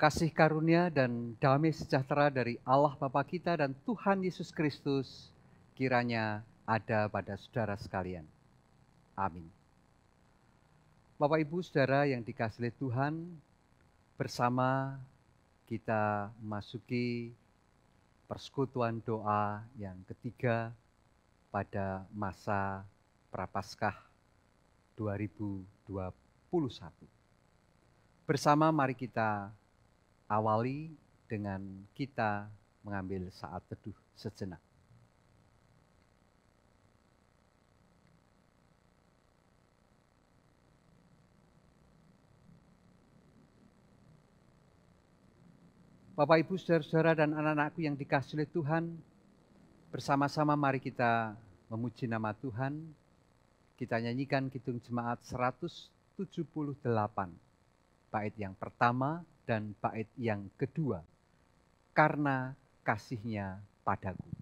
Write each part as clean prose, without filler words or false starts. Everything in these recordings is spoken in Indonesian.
Kasih karunia dan damai sejahtera dari Allah Bapa kita dan Tuhan Yesus Kristus kiranya ada pada saudara sekalian. Amin. Bapak Ibu Saudara yang dikasihi Tuhan, bersama kita memasuki persekutuan doa yang ketiga pada masa Prapaskah 2021. Bersama mari kita awali dengan kita mengambil saat teduh sejenak. Bapak, Ibu, saudara-saudara dan anak-anakku yang dikasihi Tuhan, bersama-sama mari kita memuji nama Tuhan. Kita nyanyikan Kidung Jemaat 178, bait yang pertama dan bait yang kedua, karena kasih-Nya padaku.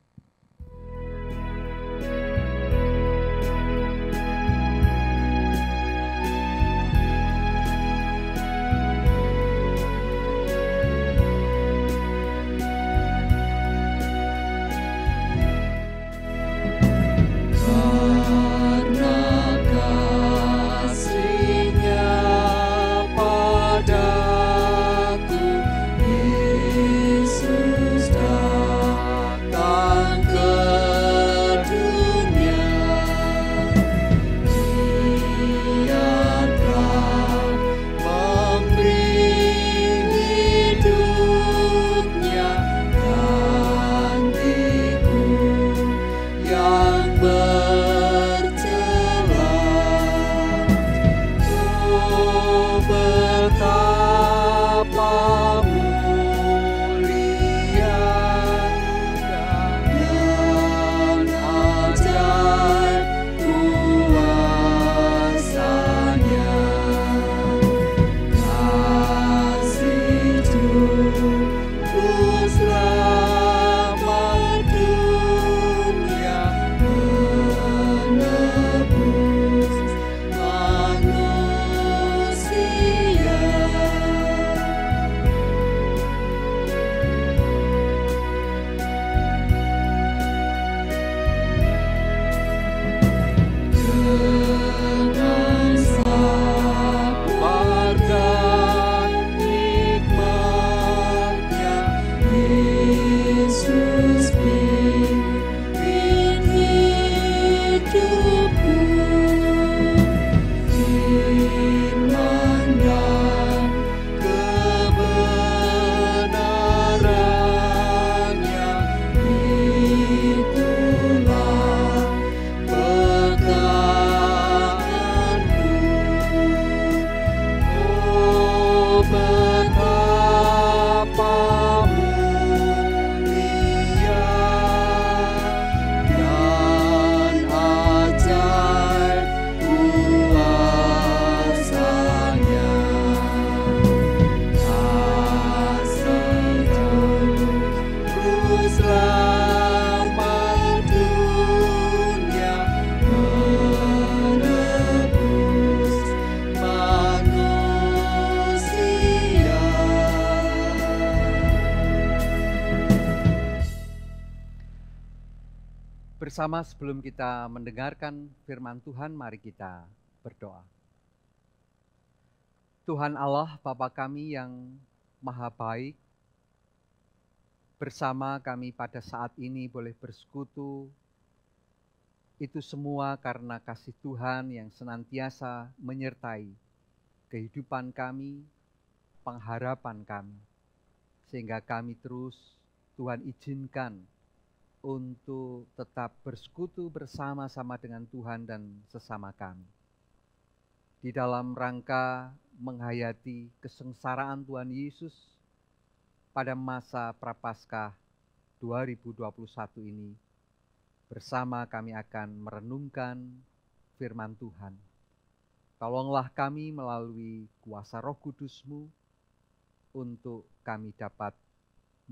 Bersama sebelum kita mendengarkan firman Tuhan, mari kita berdoa. Tuhan Allah, Bapa kami yang maha baik, bersama kami pada saat ini boleh bersekutu, itu semua karena kasih Tuhan yang senantiasa menyertai kehidupan kami, pengharapan kami, sehingga kami terus Tuhan izinkan untuk tetap bersekutu bersama-sama dengan Tuhan dan sesama kami. Di dalam rangka menghayati kesengsaraan Tuhan Yesus pada masa Prapaskah 2021 ini, bersama kami akan merenungkan firman Tuhan. Tolonglah kami melalui kuasa Roh Kudus-Mu untuk kami dapat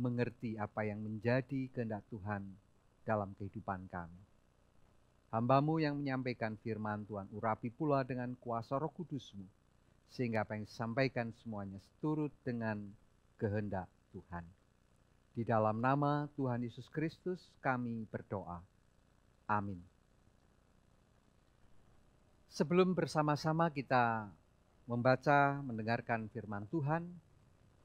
mengerti apa yang menjadi kehendak Tuhan dalam kehidupan kami. Hamba-Mu yang menyampaikan firman Tuhan, urapi pula dengan kuasa Roh Kudus-Mu, sehingga apa yang disampaikan semuanya seturut dengan kehendak Tuhan. Di dalam nama Tuhan Yesus Kristus kami berdoa. Amin. Sebelum bersama-sama kita membaca, mendengarkan firman Tuhan,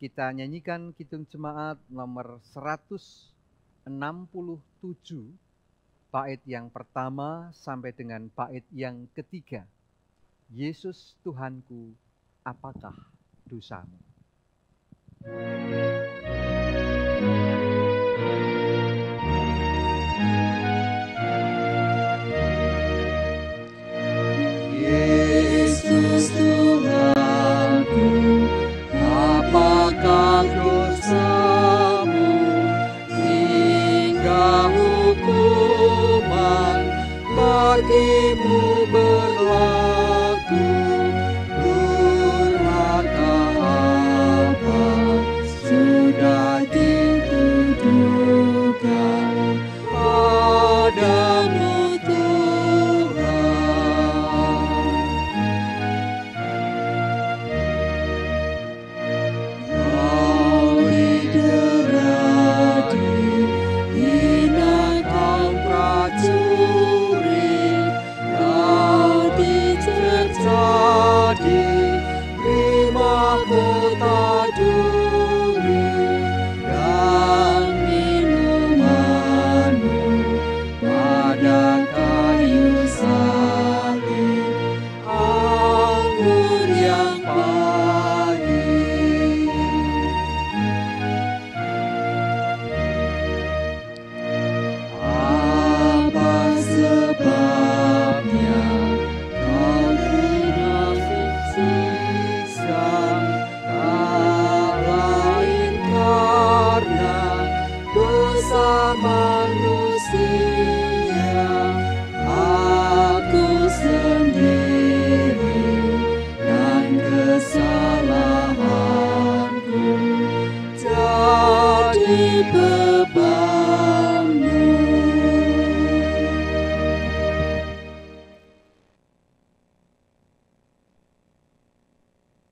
kita nyanyikan Kidung Jemaat nomor 167, bait yang pertama sampai dengan bait yang ketiga. Yesus Tuhanku, apakah dosamu? Yesus Tuhanku, apakah dosamu hingga hukuman bagimu berlaku? Durhaka apa sudah dituduhkan padamu?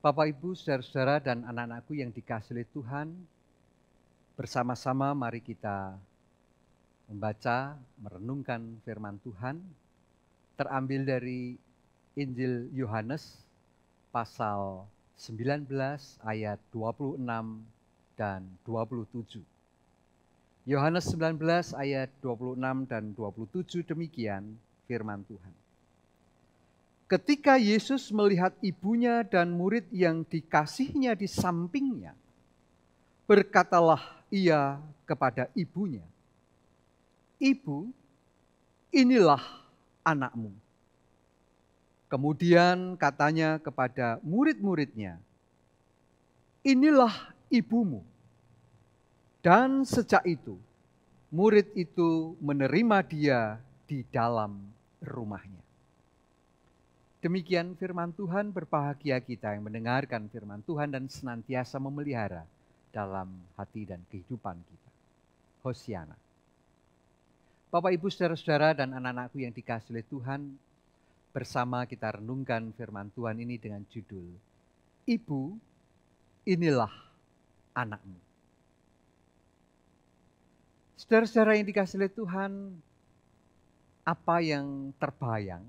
Bapak, Ibu, saudara-saudara, dan anak-anakku yang dikasihi oleh Tuhan, bersama-sama mari kita membaca, merenungkan firman Tuhan, terambil dari Injil Yohanes, pasal 19 ayat 26 dan 27. Yohanes 19 ayat 26 dan 27 demikian firman Tuhan. Ketika Yesus melihat ibunya dan murid yang dikasihnya di sampingnya, berkatalah ia kepada ibunya, "Ibu, inilah anakmu." Kemudian katanya kepada murid-muridnya, "Inilah ibumu." Dan sejak itu, murid itu menerima dia di dalam rumahnya. Demikian firman Tuhan, berbahagia kita yang mendengarkan firman Tuhan dan senantiasa memelihara dalam hati dan kehidupan kita. Hosiana. Bapak, Ibu, saudara-saudara, dan anak-anakku yang dikasihi oleh Tuhan, bersama kita renungkan firman Tuhan ini dengan judul, "Ibu, inilah anakmu." Saudara-saudara yang dikasihi oleh Tuhan, apa yang terbayang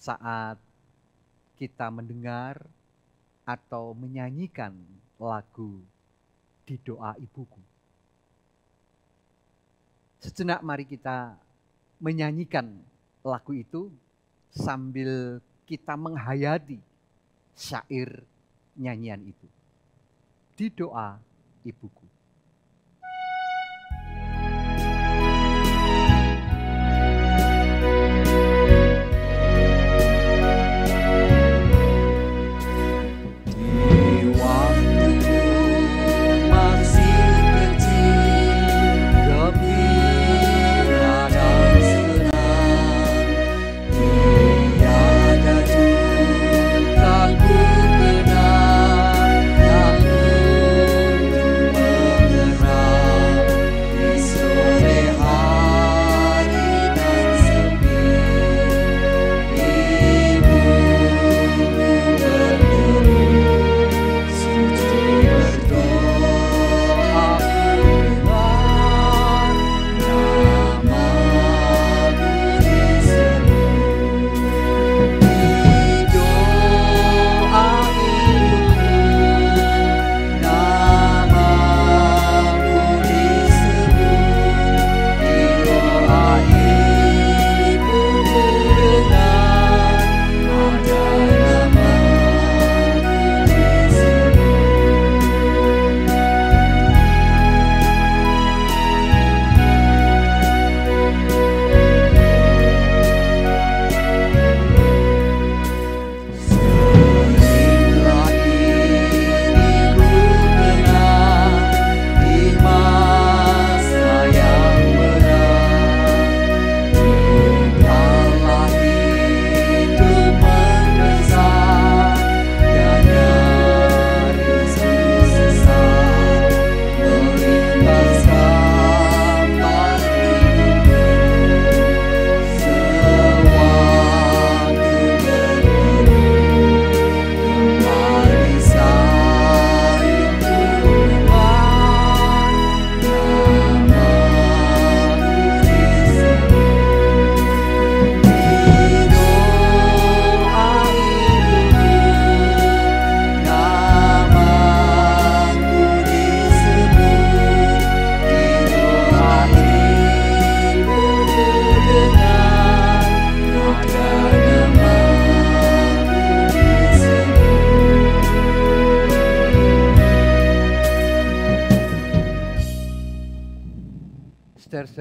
saat kita mendengar atau menyanyikan lagu "Di Doa Ibuku"? Sejenak mari kita menyanyikan lagu itu sambil kita menghayati syair nyanyian itu. Di Doa Ibuku. Aku kenal, aku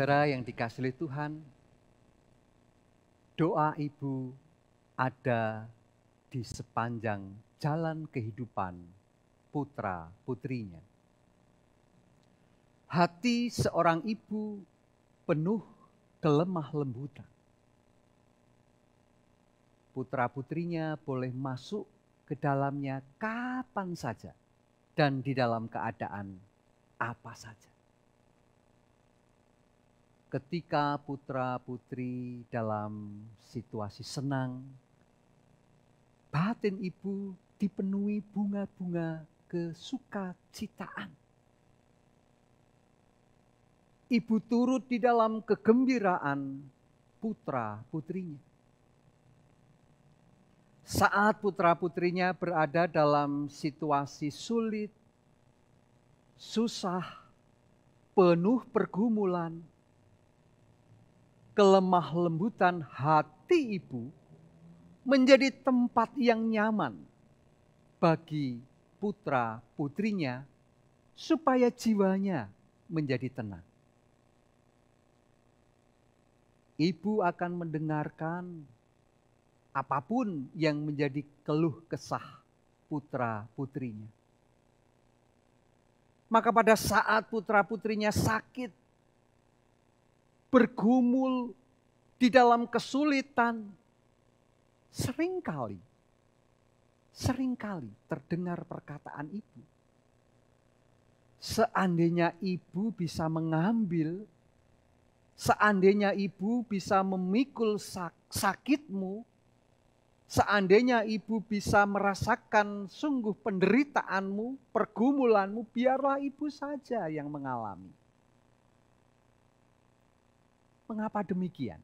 Saudara yang dikasihi Tuhan, doa ibu ada di sepanjang jalan kehidupan putra-putrinya. Hati seorang ibu penuh kelemah lembutan. Putra-putrinya boleh masuk ke dalamnya kapan saja dan di dalam keadaan apa saja. Ketika putra-putri dalam situasi senang, batin ibu dipenuhi bunga-bunga kesukacitaan. Ibu turut di dalam kegembiraan putra-putrinya. Saat putra-putrinya berada dalam situasi sulit, susah, penuh pergumulan, kelemah lembutan hati ibu menjadi tempat yang nyaman bagi putra-putrinya supaya jiwanya menjadi tenang. Ibu akan mendengarkan apapun yang menjadi keluh kesah putra-putrinya. Maka pada saat putra-putrinya sakit, bergumul di dalam kesulitan, seringkali terdengar perkataan ibu. Seandainya ibu bisa mengambil, seandainya ibu bisa memikul sakitmu, seandainya ibu bisa merasakan sungguh penderitaanmu, pergumulanmu, biarlah ibu saja yang mengalami. Mengapa demikian?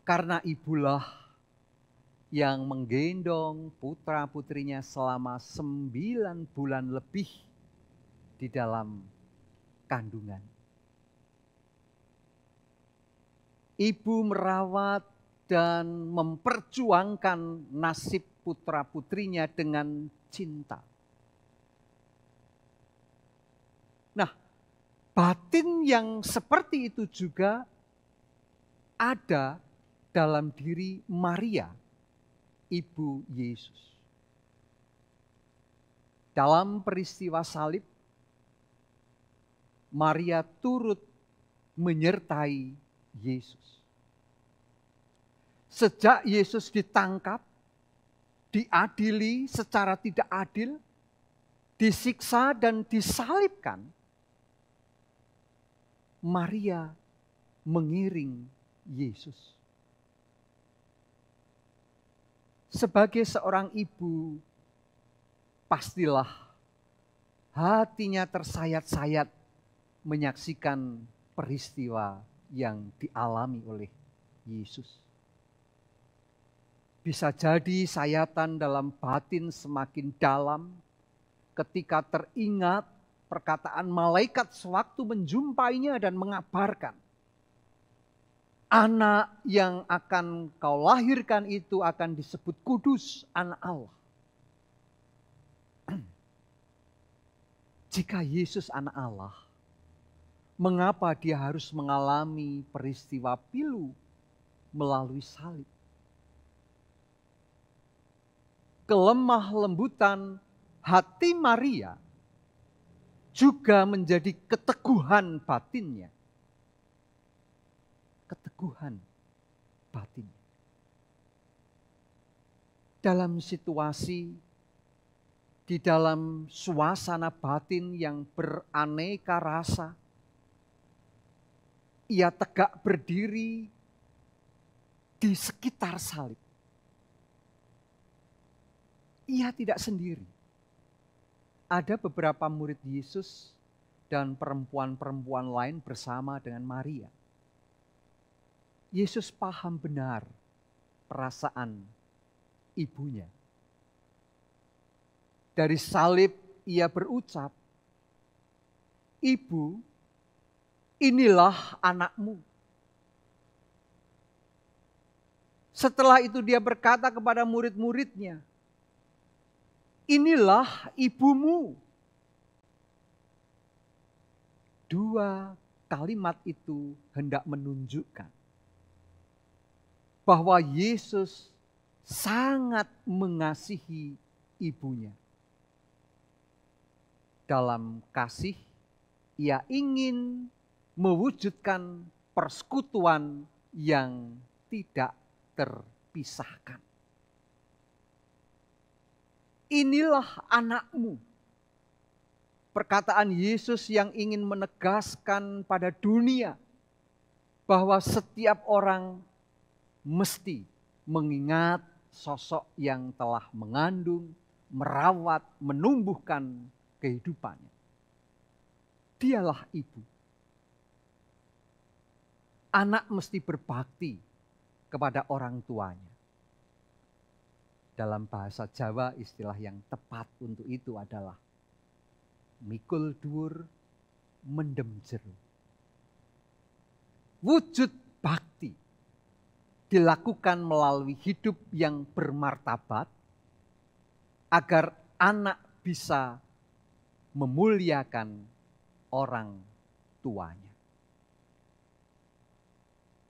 Karena ibulah yang menggendong putra-putrinya selama 9 bulan lebih di dalam kandungan. Ibu merawat dan memperjuangkan nasib putra-putrinya dengan cinta. Nah, batin yang seperti itu juga ada dalam diri Maria, ibu Yesus. Dalam peristiwa salib, Maria turut menyertai Yesus. Sejak Yesus ditangkap, diadili secara tidak adil, disiksa dan disalibkan, Maria mengiring Yesus. Sebagai seorang ibu, pastilah hatinya tersayat-sayat menyaksikan peristiwa yang dialami oleh Yesus. Bisa jadi sayatan dalam batin semakin dalam ketika teringat perkataan malaikat sewaktu menjumpainya dan mengabarkan, anak yang akan kau lahirkan itu akan disebut kudus, anak Allah. Jika Yesus anak Allah, mengapa dia harus mengalami peristiwa pilu melalui salib? Kelemah lembutan hati Maria juga menjadi keteguhan batinnya. Keteguhan batinnya. Dalam situasi, di dalam suasana batin yang beraneka rasa, ia tegak berdiri di sekitar salib. Ia tidak sendiri. Ada beberapa murid Yesus dan perempuan-perempuan lain bersama dengan Maria. Yesus paham benar perasaan ibunya. Dari salib ia berucap, "Ibu, inilah anakmu." Setelah itu dia berkata kepada murid-muridnya, "Inilah ibumu." kedua kalimat itu hendak menunjukkan bahwa Yesus sangat mengasihi ibunya. Dalam kasih, ia ingin mewujudkan persekutuan yang tidak terpisahkan. Inilah anakmu. Perkataan Yesus yang ingin menegaskan pada dunia bahwa setiap orang mesti mengingat sosok yang telah mengandung, merawat, menumbuhkan kehidupannya. Dialah ibu. Anak mesti berbakti kepada orang tuanya. Dalam bahasa Jawa, istilah yang tepat untuk itu adalah mikul dhuwur mendem jero. Wujud bakti dilakukan melalui hidup yang bermartabat agar anak bisa memuliakan orang tuanya.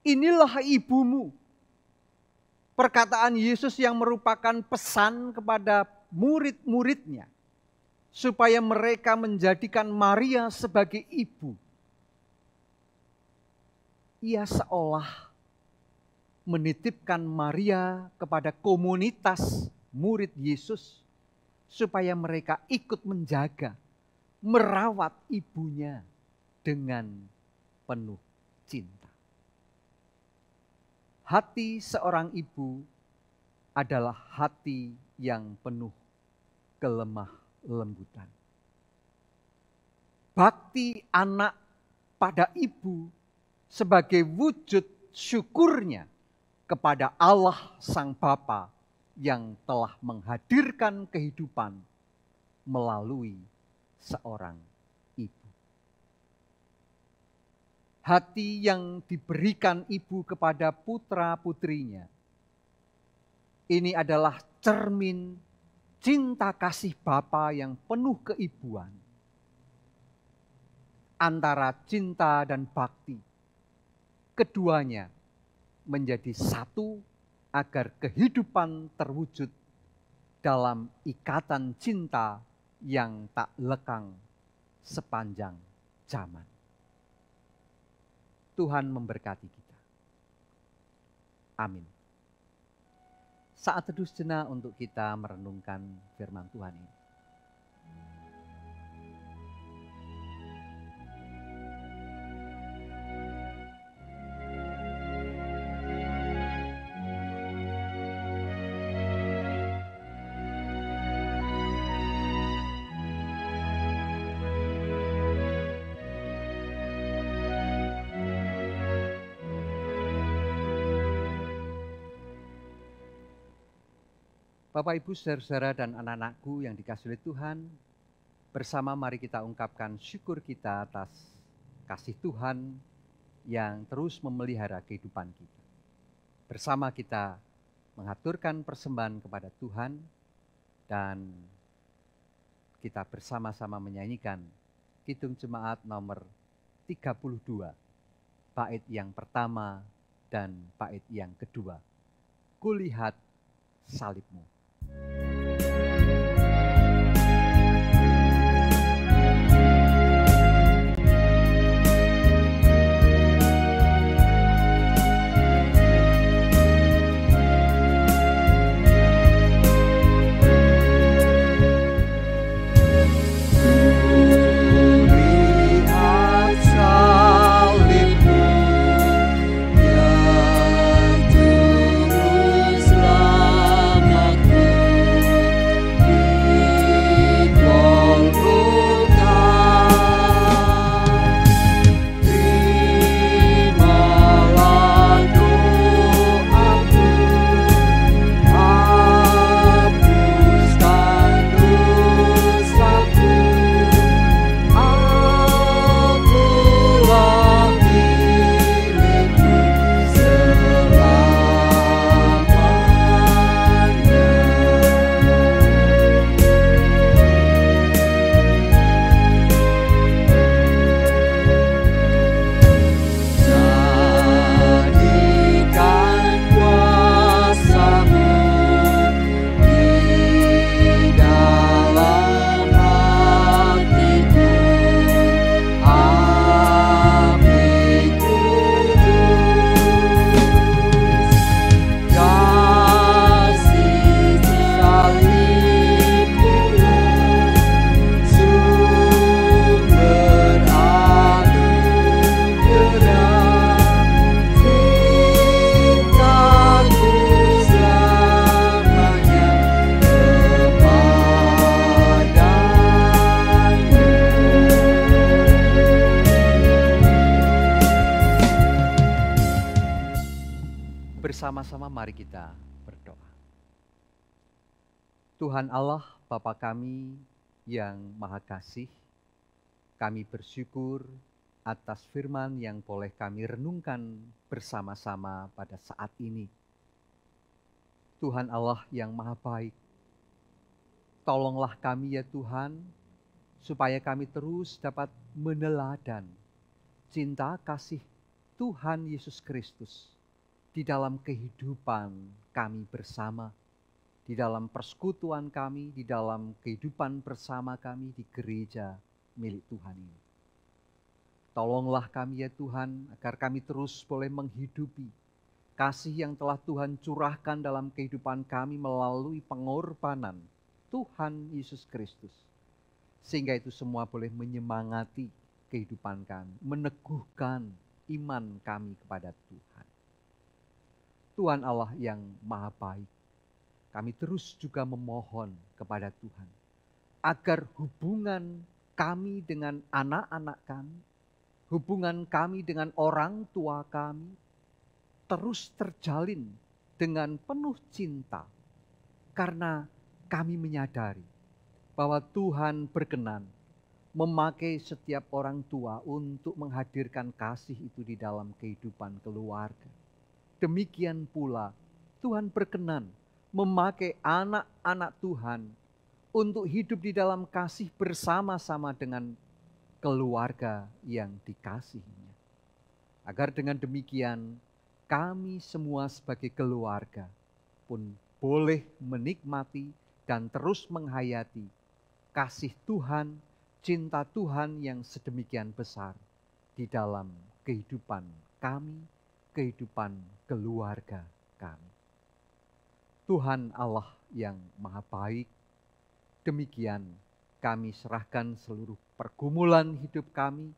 Inilah ibumu. Perkataan Yesus yang merupakan pesan kepada murid-muridnya supaya mereka menjadikan Maria sebagai ibu. Ia seolah menitipkan Maria kepada komunitas murid Yesus supaya mereka ikut menjaga, merawat ibunya dengan penuh cinta. Hati seorang ibu adalah hati yang penuh kelemah lembutan. Bakti anak pada ibu sebagai wujud syukurnya kepada Allah Sang Bapa yang telah menghadirkan kehidupan melalui seorang ibu. Hati yang diberikan ibu kepada putra-putrinya, ini adalah cermin cinta kasih Bapa yang penuh keibuan. Antara cinta dan bakti, keduanya menjadi satu agar kehidupan terwujud dalam ikatan cinta yang tak lekang sepanjang zaman. Tuhan memberkati kita. Amin. Saat teduh sejenak untuk kita merenungkan firman Tuhan ini. Bapak, Ibu, saudara-saudara dan anak-anakku yang dikasihi oleh Tuhan, bersama mari kita ungkapkan syukur kita atas kasih Tuhan yang terus memelihara kehidupan kita. Bersama kita mengaturkan persembahan kepada Tuhan dan kita bersama-sama menyanyikan Kidung Jemaat nomor 32, bait yang pertama dan bait yang kedua. Kulihat salibmu. Juru selamatku. Bersama-sama mari kita berdoa. Tuhan Allah, Bapa kami yang Maha Kasih, kami bersyukur atas firman yang boleh kami renungkan bersama-sama pada saat ini. Tuhan Allah yang Maha Baik, tolonglah kami ya Tuhan, supaya kami terus dapat meneladan cinta kasih Tuhan Yesus Kristus di dalam kehidupan kami bersama, di dalam persekutuan kami, di dalam kehidupan bersama kami di gereja milik Tuhan ini. Tolonglah kami ya Tuhan, agar kami terus boleh menghidupi kasih yang telah Tuhan curahkan dalam kehidupan kami melalui pengorbanan Tuhan Yesus Kristus. Sehingga itu semua boleh menyemangati kehidupan kami, meneguhkan iman kami kepada Tuhan. Tuhan Allah yang Maha Baik, kami terus juga memohon kepada Tuhan agar hubungan kami dengan anak-anak kami, hubungan kami dengan orang tua kami terus terjalin dengan penuh cinta, karena kami menyadari bahwa Tuhan berkenan memakai setiap orang tua untuk menghadirkan kasih itu di dalam kehidupan keluarga. Demikian pula Tuhan berkenan memakai anak-anak Tuhan untuk hidup di dalam kasih bersama-sama dengan keluarga yang dikasihinya. Agar dengan demikian kami semua sebagai keluarga pun boleh menikmati dan terus menghayati kasih Tuhan, cinta Tuhan yang sedemikian besar di dalam kehidupan kami, kehidupan keluarga kami. Tuhan Allah yang Maha Baik, demikian kami serahkan seluruh pergumulan hidup kami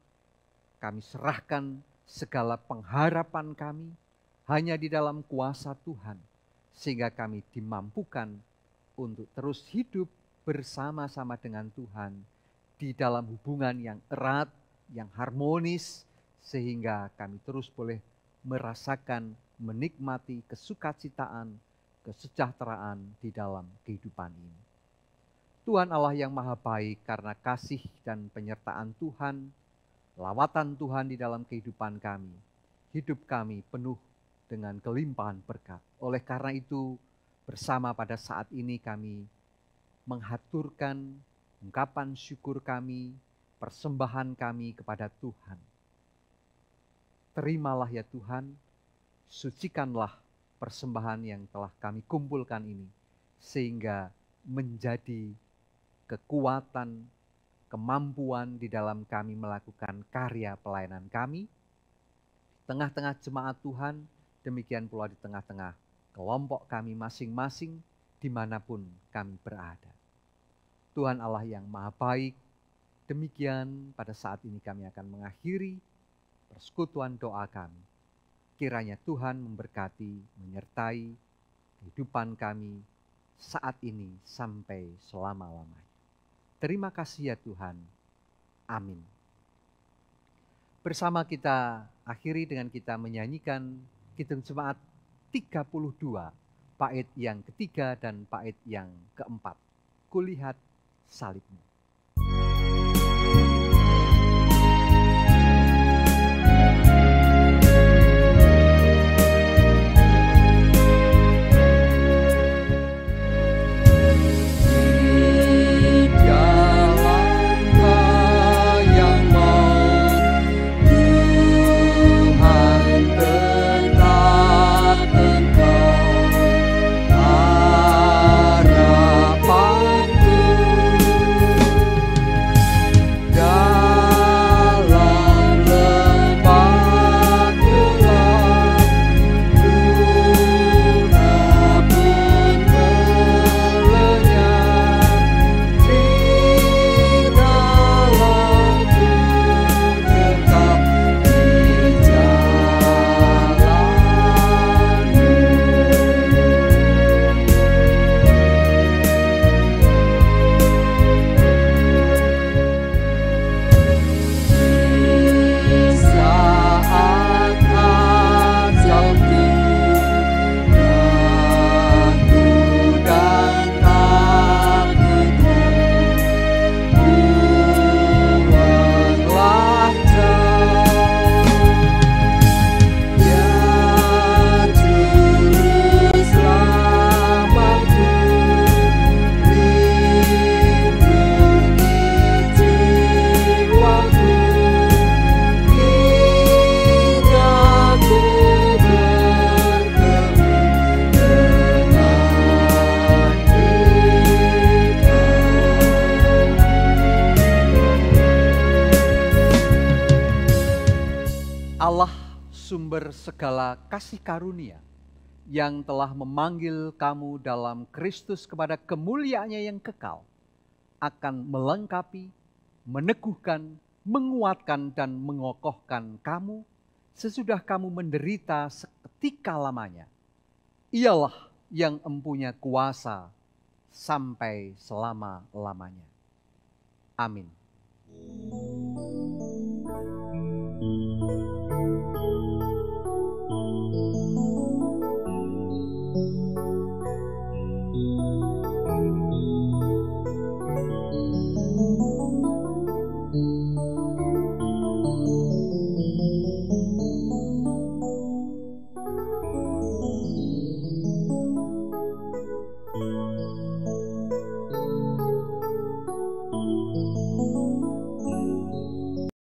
serahkan segala pengharapan kami hanya di dalam kuasa Tuhan, sehingga kami dimampukan untuk terus hidup bersama-sama dengan Tuhan di dalam hubungan yang erat, yang harmonis, sehingga kami terus boleh merasakan, menikmati kesukacitaan, kesejahteraan di dalam kehidupan ini. Tuhan Allah yang Maha Baik, karena kasih dan penyertaan Tuhan, lawatan Tuhan di dalam kehidupan kami, hidup kami penuh dengan kelimpahan berkat. Oleh karena itu, bersama pada saat ini kami menghaturkan ungkapan syukur kami, persembahan kami kepada Tuhan. Terimalah ya Tuhan, sucikanlah persembahan yang telah kami kumpulkan ini, sehingga menjadi kekuatan, kemampuan di dalam kami melakukan karya pelayanan kami, tengah-tengah jemaat Tuhan, demikian pula di tengah-tengah kelompok kami masing-masing, dimanapun kami berada. Tuhan Allah yang Maha Baik, demikian pada saat ini kami akan mengakhiri persekutuan doa kami. Kiranya Tuhan memberkati, menyertai kehidupan kami saat ini sampai selama-lamanya. Terima kasih ya Tuhan. Amin. Bersama kita akhiri dengan kita menyanyikan Kidung Jemaat 32, bait yang ketiga dan bait yang keempat. Kulihat salibmu. Harapanku sumber segala kasih karunia, yang telah memanggil kamu dalam Kristus kepada kemuliaannya yang kekal, akan melengkapi, meneguhkan, menguatkan, dan mengokohkan kamu sesudah kamu menderita seketika lamanya. Ialah yang empunya kuasa sampai selama-lamanya. Amin.